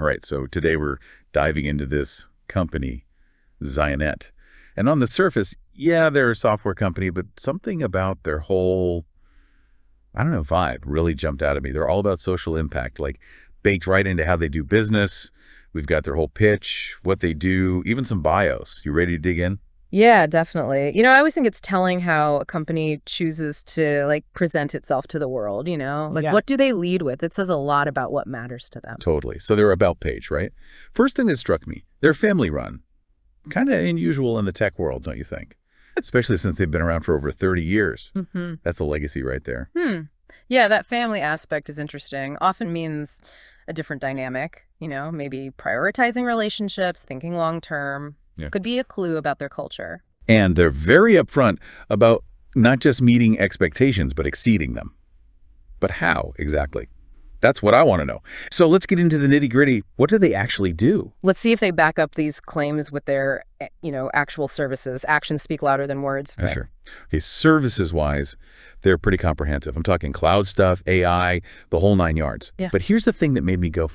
All right, so today we're diving into this company, ZioNet. And on the surface, yeah, they're a software company, but something about their whole, I don't know, vibe really jumped out at me. They're all about social impact, like baked right into how they do business. We've got their whole pitch, what they do, even some bios. You ready to dig in? Yeah, definitely. I always think it's telling how a company chooses to present itself to the world, Yeah. what do they lead with? It says a lot about what matters to them. Totally. So they're about page, right? First thing that struck me, they're family run. Kind of unusual in the tech world, don't you think? Especially since they've been around for over 30 years. Mm-hmm. That's a legacy right there. Yeah, that family aspect is interesting. Often means a different dynamic, maybe prioritizing relationships, thinking long term. Yeah. Could be a clue about their culture. And they're very upfront about not just meeting expectations, but exceeding them. But how exactly? That's what I want to know. So let's get into the nitty-gritty. What do they actually do? Let's see if they back up these claims with their, actual services. Actions speak louder than words. Right. Sure. Okay, services-wise, they're pretty comprehensive. I'm talking cloud stuff, AI, the whole 9 yards. Yeah. But here's the thing that made me go,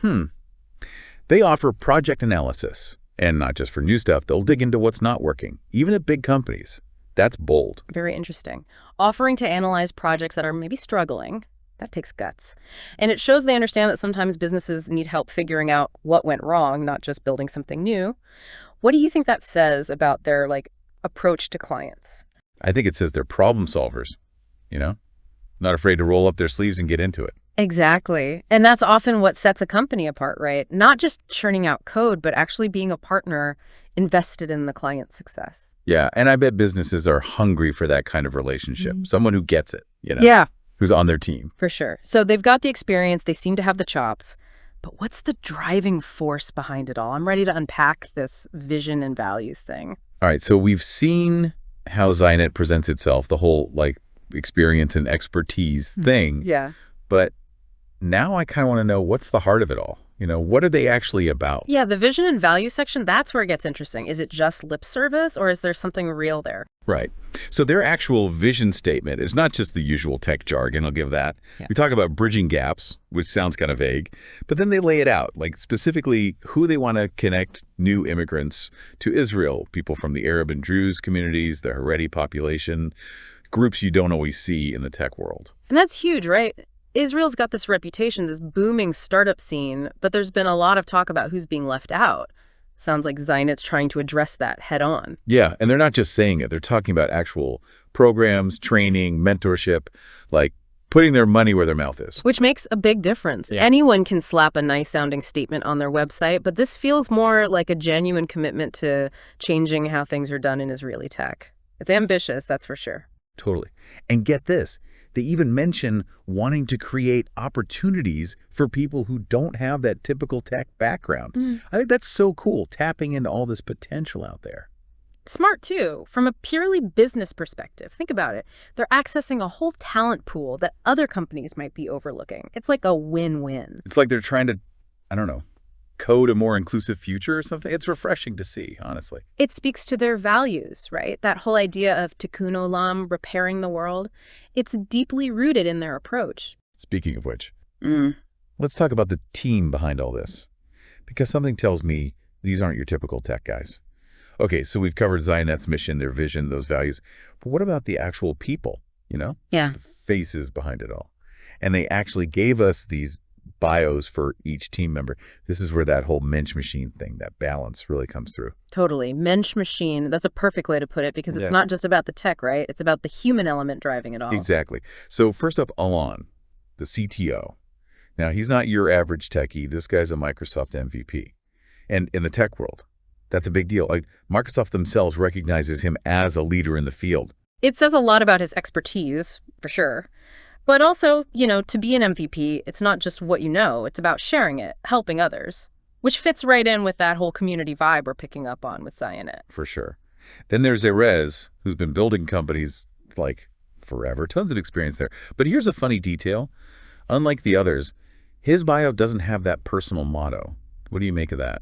They offer project analysis. And not just for new stuff, they'll dig into what's not working, even at big companies. That's bold. Very interesting. Offering to analyze projects that are maybe struggling, that takes guts. And it shows they understand that sometimes businesses need help figuring out what went wrong, not just building something new. What do you think that says about their approach to clients? I think it says they're problem solvers, not afraid to roll up their sleeves and get into it. Exactly. And that's often what sets a company apart, right? Not just churning out code, but actually being a partner invested in the client's success. Yeah, and I bet businesses are hungry for that kind of relationship. Someone who gets it, Yeah, who's on their team. for sure. So they've got the experience, they seem to have the chops, but what's the driving force behind it all? I'm ready to unpack this vision and values thing. All right, so we've seen how ZioNet presents itself, the whole experience and expertise thing. Yeah. But now I kind of want to know what's the heart of it all. What are they actually about? Yeah, the vision and value section, that's where it gets interesting. Is it just lip service or is there something real there? Right. So their actual vision statement is not just the usual tech jargon, I'll give that. Yeah. We talk about bridging gaps, which sounds kind of vague, but then they lay it out, specifically who they want to connect new immigrants to Israel, people from the Arab and Druze communities, the Haredi population, groups you don't always see in the tech world. And that's huge, right? Israel's got this reputation, this booming startup scene, but there's been a lot of talk about who's being left out. Sounds like ZioNet's trying to address that head on. Yeah, and they're not just saying it. They're talking about actual programs, training, mentorship, putting their money where their mouth is. Which makes a big difference. Yeah. Anyone can slap a nice-sounding statement on their website, but this feels more like a genuine commitment to changing how things are done in Israeli tech. It's ambitious, that's for sure. Totally. And get this. They even mention wanting to create opportunities for people who don't have that typical tech background. I think that's so cool, tapping into all this potential out there. Smart, too. From a purely business perspective, think about it. They're accessing a whole talent pool that other companies might be overlooking. It's like a win-win. It's like they're trying to, I don't know, code a more inclusive future or something. It's refreshing to see, honestly. It speaks to their values, right? That whole idea of tikkun olam, repairing the world, it's deeply rooted in their approach. Speaking of which, let's talk about the team behind all this. Because something tells me these aren't your typical tech guys. Okay, so we've covered ZioNet's mission, their vision, those values. But what about the actual people, Yeah. The faces behind it all. And they actually gave us these bios for each team member. This is where that whole mensch machine thing, that balance really comes through. Totally. Mensch machine, that's a perfect way to put it because it's Yeah. not just about the tech, right? It's about the human element driving it all. Exactly. So first up, Alon, the CTO. Now, he's not your average techie. This guy's a Microsoft MVP. And in the tech world, that's a big deal. Microsoft themselves recognizes him as a leader in the field. It says a lot about his expertise, for sure. But also, to be an MVP, it's not just what you know, it's about sharing it, helping others, which fits right in with that whole community vibe we're picking up on with ZioNet. For sure. Then there's Erez, who's been building companies forever, tons of experience there. But here's a funny detail. Unlike the others, his bio doesn't have that personal motto. What do you make of that?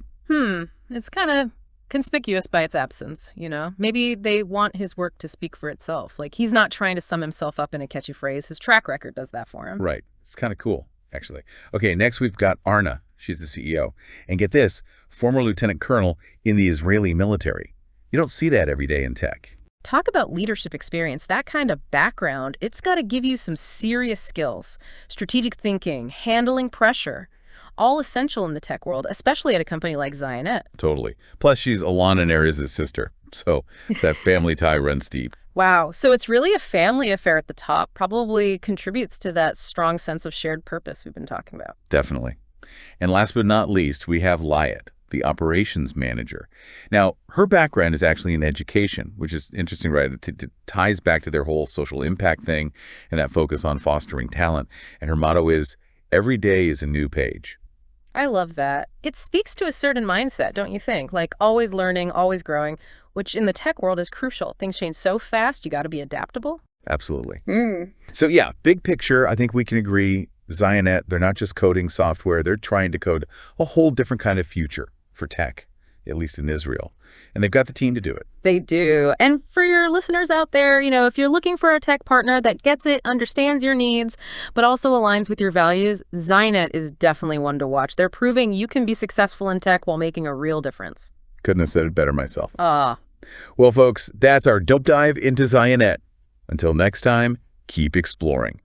It's kind of conspicuous by its absence, Maybe they want his work to speak for itself. He's not trying to sum himself up in a catchy phrase. His track record does that for him. Right. It's kind of cool, actually. Okay, next we've got Arna. She's the CEO. And get this, former lieutenant colonel in the Israeli military. You don't see that every day in tech. Talk about leadership experience. That kind of background, it's got to give you some serious skills. Strategic thinking, handling pressure, all essential in the tech world, especially at a company like ZioNet. Totally. Plus, she's Alana and Aries' sister. So that family tie runs deep. Wow. So it's really a family affair at the top, probably contributes to that strong sense of shared purpose we've been talking about. Definitely. And last but not least, we have Lyot, the operations manager. Now, her background is actually in education, which is interesting, right? It ties back to their whole social impact thing and that focus on fostering talent. And her motto is, every day is a new page. I love that. It speaks to a certain mindset, don't you think? Like always learning, always growing, which in the tech world is crucial. Things change so fast, you got to be adaptable. Absolutely. So yeah, big picture, I think we can agree, ZioNet, they're not just coding software, they're trying to code a whole different kind of future for tech, at least in Israel. And they've got the team to do it. They do. And for your listeners out there, if you're looking for a tech partner that gets it, understands your needs, but also aligns with your values, ZioNet is definitely one to watch. They're proving you can be successful in tech while making a real difference. Couldn't have said it better myself. Ah. Well, folks, that's our dope dive into ZioNet. Until next time, keep exploring.